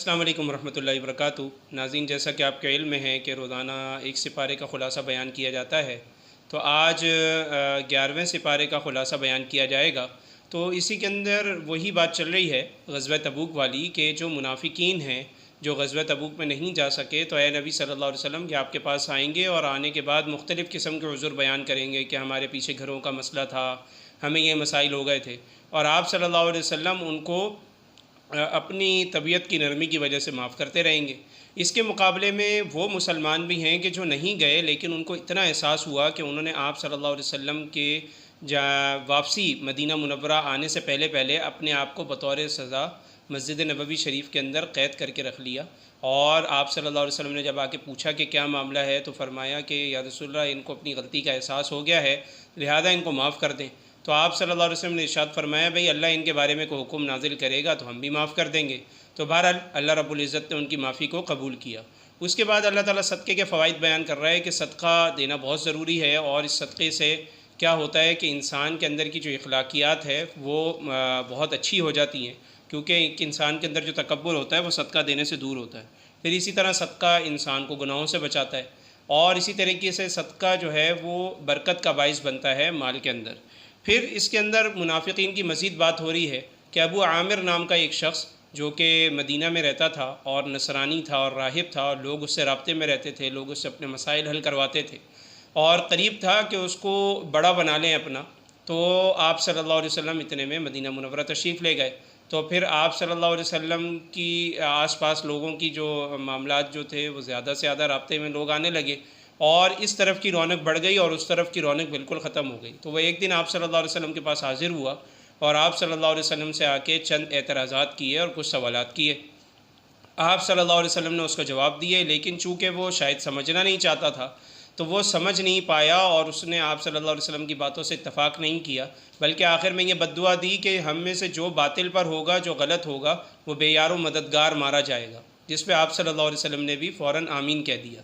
السلام علیکم ورحمۃ اللہ وبرکاتہ۔ ناظرین، جیسا کہ آپ کے علم میں ہے کہ روزانہ ایک سپارے کا خلاصہ بیان کیا جاتا ہے، تو آج 11ویں سپارے کا خلاصہ بیان کیا جائے گا۔ تو اسی کے اندر وہی بات چل رہی ہے غزوہ تبوک والی، کہ جو منافقین ہیں جو غزوہ تبوک میں نہیں جا سکے، تو اے نبی صلی اللہ علیہ وسلم کہ آپ کے پاس آئیں گے اور آنے کے بعد مختلف قسم کے عذر بیان کریں گے کہ ہمارے پیچھے گھروں کا مسئلہ تھا، ہمیں یہ مسائل ہو گئے تھے، اور آپ صلی اللہ علیہ وسلم ان کو اپنی طبیعت کی نرمی کی وجہ سے معاف کرتے رہیں گے۔ اس کے مقابلے میں وہ مسلمان بھی ہیں کہ جو نہیں گئے، لیکن ان کو اتنا احساس ہوا کہ انہوں نے آپ صلی اللہ علیہ وسلم کے واپسی مدینہ منورہ آنے سے پہلے اپنے آپ کو بطور سزا مسجد نبوی شریف کے اندر قید کر کے رکھ لیا، اور آپ صلی اللہ علیہ وسلم نے جب آ کے پوچھا کہ کیا معاملہ ہے، تو فرمایا کہ یا رسول اللہ، ان کو اپنی غلطی کا احساس ہو گیا ہے، لہذا ان کو معاف کر دیں۔ تو آپ صلی اللہ علیہ وسلم نے ارشاد فرمایا، بھئی اللہ ان کے بارے میں کوئی حکم نازل کرے گا تو ہم بھی معاف کر دیں گے۔ تو بہرحال اللہ رب العزت نے ان کی معافی کو قبول کیا۔ اس کے بعد اللہ تعالیٰ صدقے کے فوائد بیان کر رہا ہے کہ صدقہ دینا بہت ضروری ہے، اور اس صدقے سے کیا ہوتا ہے کہ انسان کے اندر کی جو اخلاقیات ہے وہ بہت اچھی ہو جاتی ہیں، کیونکہ ایک انسان کے اندر جو تکبر ہوتا ہے وہ صدقہ دینے سے دور ہوتا ہے۔ پھر اسی طرح صدقہ انسان کو گناہوں سے بچاتا ہے، اور اسی طریقے سے صدقہ جو ہے وہ برکت کا باعث بنتا ہے مال کے اندر۔ پھر اس کے اندر منافقین کی مزید بات ہو رہی ہے کہ ابو عامر نام کا ایک شخص جو کہ مدینہ میں رہتا تھا اور نصرانی تھا اور راہب تھا، اور لوگ اس سے رابطے میں رہتے تھے، لوگ اس سے اپنے مسائل حل کرواتے تھے، اور قریب تھا کہ اس کو بڑا بنا لیں اپنا۔ تو آپ صلی اللہ علیہ وسلم اتنے میں مدینہ منورہ تشریف لے گئے، تو پھر آپ صلی اللہ علیہ وسلم کی آس پاس لوگوں کی جو معاملات جو تھے وہ زیادہ سے زیادہ رابطے میں لوگ آنے لگے، اور اس طرف کی رونق بڑھ گئی اور اس طرف کی رونق بالکل ختم ہو گئی۔ تو وہ ایک دن آپ صلی اللہ علیہ وسلم کے پاس حاضر ہوا، اور آپ صلی اللہ علیہ وسلم سے آ کے چند اعتراضات کیے اور کچھ سوالات کیے۔ آپ صلی اللہ علیہ وسلم نے اس کا جواب دیے، لیکن چونکہ وہ شاید سمجھنا نہیں چاہتا تھا تو وہ سمجھ نہیں پایا، اور اس نے آپ صلی اللہ علیہ وسلم کی باتوں سے اتفاق نہیں کیا، بلکہ آخر میں یہ بد دعا دی کہ ہم میں سے جو باطل پر ہوگا، جو غلط ہوگا، وہ بے یار و مددگار مارا جائے گا، جس پہ آپ صلی اللہ علیہ وسلم نے بھی فوراً آمین کہہ دیا۔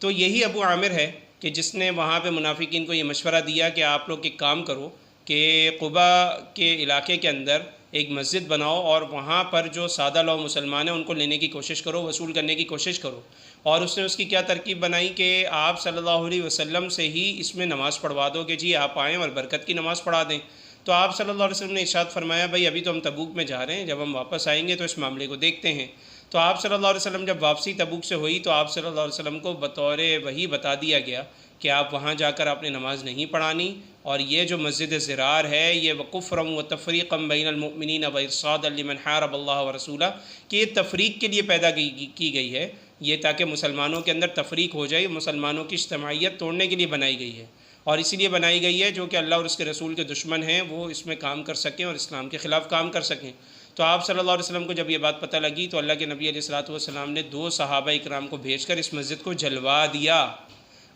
تو یہی ابو عامر ہے کہ جس نے وہاں پہ منافقین کو یہ مشورہ دیا کہ آپ لوگ ایک کام کرو کہ قبا کے علاقے کے اندر ایک مسجد بناؤ، اور وہاں پر جو سادہ لو مسلمان ہیں ان کو لینے کی کوشش کرو، وصول کرنے کی کوشش کرو۔ اور اس نے اس کی کیا ترکیب بنائی کہ آپ صلی اللہ علیہ وسلم سے ہی اس میں نماز پڑھوا دو کہ جی آپ آئیں اور برکت کی نماز پڑھا دیں۔ تو آپ صلی اللہ علیہ وسلم نے ارشاد فرمایا، بھئی ابھی تو ہم تبوک میں جا رہے ہیں، جب ہم واپس آئیں گے تو اس معاملے کو دیکھتے ہیں۔ تو آپ صلی اللہ علیہ وسلم جب واپسی تبوک سے ہوئی تو آپ صلی اللہ علیہ وسلم کو بطور وحی بتا دیا گیا کہ آپ وہاں جا کر آپ نے نماز نہیں پڑھانی، اور یہ جو مسجد زرار ہے یہ وکفرا و تفریقا بین المؤمنین و ارصادا لمن حارب اللہ و رسولہ، کہ یہ تفریق کے لیے پیدا کی گئی ہے، یہ تاکہ مسلمانوں کے اندر تفریق ہو جائے، مسلمانوں کی اجتماعیت توڑنے کے لیے بنائی گئی ہے، اور اسی لیے بنائی گئی ہے جو کہ اللہ اور اس کے رسول کے دشمن ہیں وہ اس میں کام کر سکیں اور اسلام کے خلاف کام کر سکیں۔ تو آپ صلی اللہ علیہ وسلم کو جب یہ بات پتہ لگی تو اللہ کے نبی علیہ الصلوۃ والسلام نے 2 صحابہ اکرام کو بھیج کر اس مسجد کو جلوا دیا۔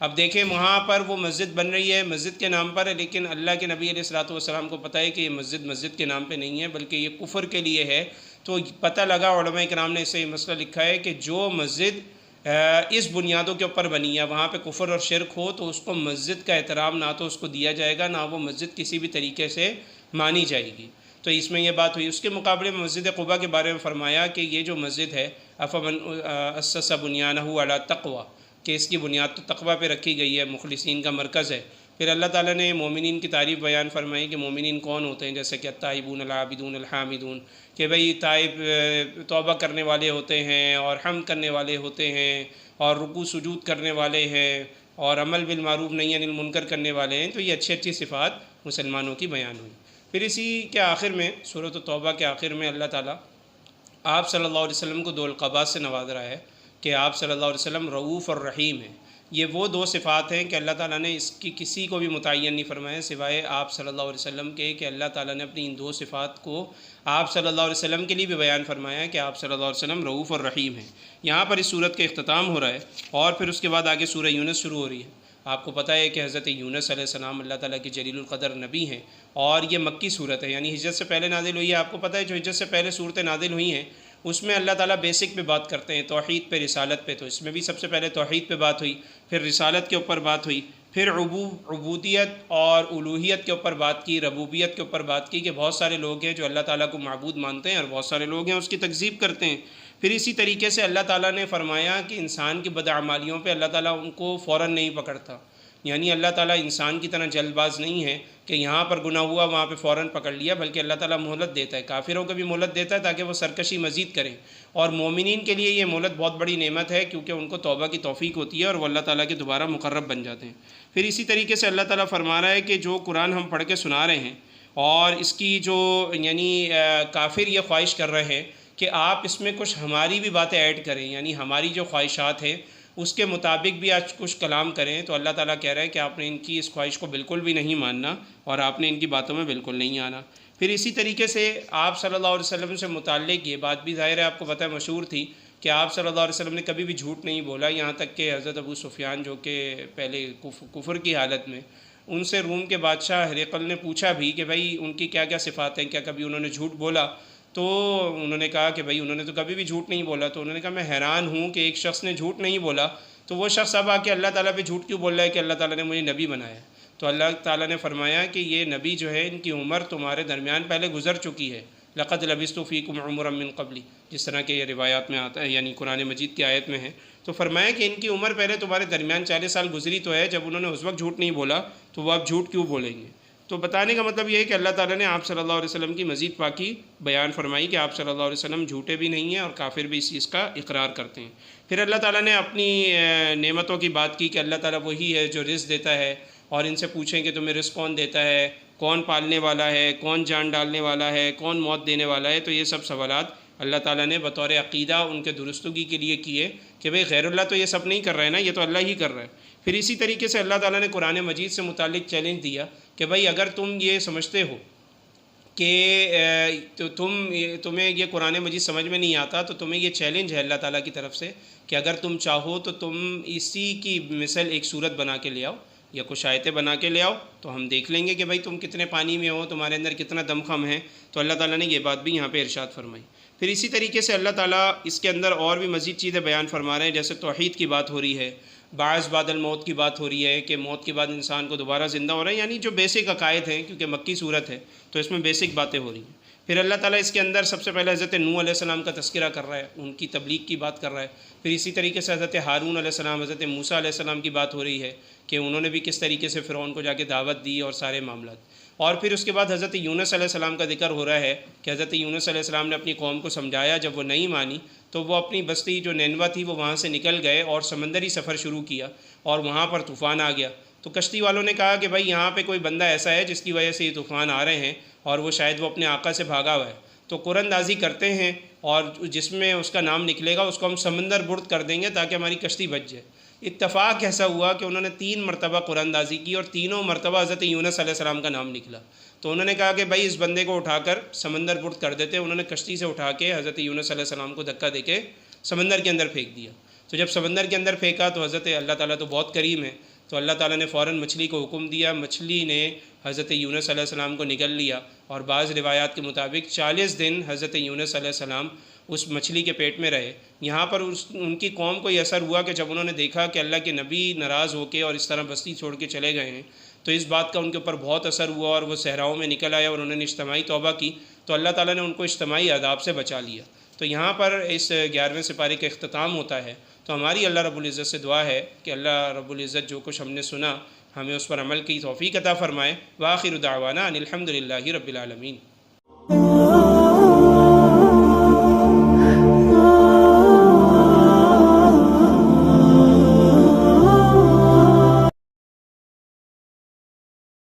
اب دیکھیں وہاں پر وہ مسجد بن رہی ہے، مسجد کے نام پر ہے، لیکن اللہ کے نبی علیہ الصلوۃ والسلام کو پتہ ہے کہ یہ مسجد کے نام پہ نہیں ہے، بلکہ یہ کفر کے لیے ہے۔ تو پتہ لگا، علماء کرام نے اسے یہ مسئلہ لکھا ہے کہ جو مسجد اس بنیادوں کے اوپر بنی ہے، وہاں پہ کفر اور شرک ہو تو اس کو مسجد کا احترام نہ تو اس کو دیا جائے گا، نہ وہ مسجد کسی بھی طریقے سے مانی جائے گی۔ تو اس میں یہ بات ہوئی۔ اس کے مقابلے میں مسجد قباء کے بارے میں فرمایا کہ یہ جو مسجد ہے افمن اسس بنیانہ علی التقوی، کہ اس کی بنیاد تو تقوی پہ رکھی گئی ہے، مخلصین کا مرکز ہے۔ پھر اللہ تعالیٰ نے مومنین کی تعریف بیان فرمائی کہ مومنین کون ہوتے ہیں، جیسے کہ التائبون العابدون الحامدون، کہ بھئی تائب توبہ کرنے والے ہوتے ہیں اور حمد کرنے والے ہوتے ہیں اور رکوع سجود کرنے والے ہیں اور عمل بالمعروف نہی عن المنکر کرنے والے ہیں۔ تو یہ اچھی اچھی صفات مسلمانوں کی بیان ہوئی۔ پھر اسی کے آخر میں سورۃ توبہ کے آخر میں اللہ تعالیٰ آپ صلی اللہ علیہ وسلم کو 2 القابات سے نواز رہا ہے کہ آپ صلی اللہ علیہ وسلم رؤوف اور رحیم ہیں۔ یہ وہ 2 صفات ہیں کہ اللہ تعالیٰ نے اس کی کسی کو بھی متعین نہیں فرمایا سوائے آپ صلی اللہ علیہ وسلم کے، کہ اللہ تعالیٰ نے اپنی ان 2 صفات کو آپ صلی اللہ علیہ وسلم کے لیے بھی بیان فرمایا ہے کہ آپ صلی اللہ علیہ وسلم رؤوف اور رحیم ہیں۔ یہاں پر اس صورت کا اختتام ہو رہا ہے، اور پھر اس کے بعد آگے سورہ یونس شروع ہو رہی ہے۔ آپ کو پتہ ہے کہ حضرت یونس علیہ السلام اللہ تعالیٰ کی جلیل القدر نبی ہیں، اور یہ مکی صورت ہے، یعنی ہجرت سے پہلے نازل ہوئی ہے۔ آپ کو پتہ ہے جو ہجرت سے پہلے صورتیں نازل ہوئی ہیں اس میں اللہ تعالیٰ بیسک پہ بات کرتے ہیں، توحید پہ، رسالت پہ۔ تو اس میں بھی سب سے پہلے توحید پہ بات ہوئی، پھر رسالت کے اوپر بات ہوئی، پھر عبودیت اور الوہیت کے اوپر بات کی، ربوبیت کے اوپر بات کی کہ بہت سارے لوگ ہیں جو اللہ تعالیٰ کو معبود مانتے ہیں اور بہت سارے لوگ ہیں اس کی تکذیب کرتے ہیں۔ پھر اسی طریقے سے اللہ تعالیٰ نے فرمایا کہ انسان کی بدعمالیوں پہ اللہ تعالیٰ ان کو فوراً نہیں پکڑتا، یعنی اللہ تعالیٰ انسان کی طرح جلد باز نہیں ہے کہ یہاں پر گناہ ہوا وہاں پہ فوراً پکڑ لیا، بلکہ اللہ تعالیٰ مہلت دیتا ہے، کافروں کو بھی مہلت دیتا ہے تاکہ وہ سرکشی مزید کریں، اور مومنین کے لیے یہ مہلت بہت بڑی نعمت ہے کیونکہ ان کو توبہ کی توفیق ہوتی ہے اور وہ اللہ تعالیٰ کے دوبارہ مقرب بن جاتے ہیں۔ پھر اسی طریقے سے اللہ تعالیٰ فرما رہا ہے کہ جو قرآن ہم پڑھ کے سنا رہے ہیں اور اس کی جو یعنی کافر یہ خواہش کر رہے ہیں کہ آپ اس میں کچھ ہماری بھی باتیں ایڈ کریں، یعنی ہماری جو خواہشات ہیں اس کے مطابق بھی آج کچھ کلام کریں، تو اللہ تعالیٰ کہہ رہا ہے کہ آپ نے ان کی اس خواہش کو بالکل بھی نہیں ماننا اور آپ نے ان کی باتوں میں بالکل نہیں آنا۔ پھر اسی طریقے سے آپ صلی اللہ علیہ وسلم سے متعلق یہ بات بھی ظاہر ہے آپ کو پتہ ہے مشہور تھی کہ آپ صلی اللہ علیہ وسلم نے کبھی بھی جھوٹ نہیں بولا، یہاں تک کہ حضرت ابو سفیان جو کہ پہلے کفر کی حالت میں، ان سے روم کے بادشاہ ہرقل نے پوچھا بھی کہ بھائی ان کی کیا کیا صفات ہیں، کیا کبھی انہوں نے جھوٹ بولا؟ تو انہوں نے کہا کہ بھائی انہوں نے تو کبھی بھی جھوٹ نہیں بولا۔ تو انہوں نے کہا میں حیران ہوں کہ ایک شخص نے جھوٹ نہیں بولا، تو وہ شخص اب آ کے اللہ تعالیٰ پہ جھوٹ کیوں بول رہا ہے کہ اللہ تعالیٰ نے مجھے نبی بنایا ہے؟ تو اللہ تعالیٰ نے فرمایا کہ یہ نبی جو ہے ان کی عمر تمہارے درمیان پہلے گزر چکی ہے، لقد لبثت فیکم عمرا من قبلی، جس طرح کہ یہ روایات میں آتا ہے، یعنی قرآن مجید کی آیت میں ہے۔ تو فرمایا کہ ان کی عمر پہلے تمہارے درمیان 40 سال گزری تو ہے، جب انہوں نے اس وقت جھوٹ نہیں بولا تو وہ اب جھوٹ کیوں بولیں گے؟ تو بتانے کا مطلب یہ ہے کہ اللہ تعالیٰ نے آپ صلی اللہ علیہ وسلم کی مزید پاکی بیان فرمائی کہ آپ صلی اللہ علیہ وسلم جھوٹے بھی نہیں ہیں اور کافر بھی اس چیز کا اقرار کرتے ہیں۔ پھر اللہ تعالیٰ نے اپنی نعمتوں کی بات کی کہ اللہ تعالیٰ وہی ہے جو رزق دیتا ہے، اور ان سے پوچھیں کہ تمہیں رزق کون دیتا ہے، کون پالنے والا ہے، کون جان ڈالنے والا ہے، کون موت دینے والا ہے؟ تو یہ سب سوالات اللہ تعالیٰ نے بطور عقیدہ ان کے درستگی کے لیے کیے کہ بھئی غیر اللہ تو یہ سب نہیں کر رہے نا، یہ تو اللہ ہی کر رہا ہے۔ پھر اسی طریقے سے اللہ تعالیٰ نے قرآن مجید سے متعلق چیلنج دیا کہ بھئی اگر تم یہ سمجھتے ہو کہ تمہیں یہ قرآن مجید سمجھ میں نہیں آتا، تو تمہیں یہ چیلنج ہے اللہ تعالیٰ کی طرف سے کہ اگر تم چاہو تو تم اسی کی مثل ایک صورت بنا کے لے آؤ یا کچھ آیتیں بنا کے لے آؤ، تو ہم دیکھ لیں گے کہ بھئی تم کتنے پانی میں ہو، تمہارے اندر کتنا دم خم ہے۔ تو اللہ تعالیٰ نے یہ بات بھی یہاں پہ ارشاد فرمائی۔ پھر اسی طریقے سے اللہ تعالیٰ اس کے اندر اور بھی مزید چیزیں بیان فرما رہے ہیں، جیسے توحید کی بات ہو رہی ہے، بعض بعد الموت کی بات ہو رہی ہے کہ موت کے بعد انسان کو دوبارہ زندہ ہو رہا ہے، یعنی جو بیسک عقائد ہیں، کیونکہ مکی صورت ہے تو اس میں بیسک باتیں ہو رہی ہیں۔ پھر اللہ تعالیٰ اس کے اندر سب سے پہلے حضرت نوح علیہ السلام کا تذکرہ کر رہا ہے، ان کی تبلیغ کی بات کر رہا ہے۔ پھر اسی طریقے سے حضرت ہارون علیہ السلام، حضرت موسیٰ علیہ السلام کی بات ہو رہی ہے کہ انہوں نے بھی کس طریقے سے فرعون کو جا کے دعوت دی اور سارے معاملات۔ اور پھر اس کے بعد حضرت یونس علیہ السلام کا ذکر ہو رہا ہے کہ حضرت یونس علیہ السلام نے اپنی قوم کو سمجھایا، جب وہ نہیں مانی تو وہ اپنی بستی جو نینوا تھی وہ وہاں سے نکل گئے اور سمندری سفر شروع کیا، اور وہاں پر طوفان آ گیا۔ تو کشتی والوں نے کہا کہ بھائی یہاں پہ کوئی بندہ ایسا ہے جس کی وجہ سے یہ طوفان آ رہے ہیں اور وہ شاید وہ اپنے آقا سے بھاگا ہوا ہے، تو قرآن اندازی کرتے ہیں اور جس میں اس کا نام نکلے گا اس کو ہم سمندر برد کر دیں گے تاکہ ہماری کشتی بچ جائے۔ اتفاق ایسا ہوا کہ انہوں نے 3 مرتبہ قرآن اندازی کی اور تینوں مرتبہ حضرت یونس علیہ السلام کا نام نکلا۔ تو انہوں نے کہا کہ بھائی اس بندے کو اٹھا کر سمندر برد کر دیتے۔ انہوں نے کشتی سے اٹھا کے حضرت یونس علیہ السلام کو دھکا دے کے سمندر کے اندر پھینک دیا۔ تو جب سمندر کے اندر پھینکا تو حضرت اللہ تعالیٰ تو بہت کریم ہے، تو اللہ تعالیٰ نے فوراً مچھلی کو حکم دیا، مچھلی نے حضرت یونس علیہ السلام کو نگل لیا، اور بعض روایات کے مطابق 40 دن حضرت یونس علیہ السلام اس مچھلی کے پیٹ میں رہے۔ یہاں پر ان کی قوم کو یہ اثر ہوا کہ جب انہوں نے دیکھا کہ اللہ کے نبی ناراض ہو کے اور اس طرح بستی چھوڑ کے چلے گئے ہیں، تو اس بات کا ان کے اوپر بہت اثر ہوا اور وہ صحراؤں میں نکل آئے اور انہوں نے اجتماعی توبہ کی، تو اللہ تعالیٰ نے ان کو اجتماعی عذاب سے بچا لیا۔ تو یہاں پر اس 11ویں سپارے کا اختتام ہوتا ہے۔ تو ہماری اللہ رب العزت سے دعا ہے کہ اللہ رب العزت جو کچھ ہم نے سنا ہمیں اس پر عمل کی توفیق عطا فرمائے۔ وآخر دعوانا ان الحمد للہ رب العالمین۔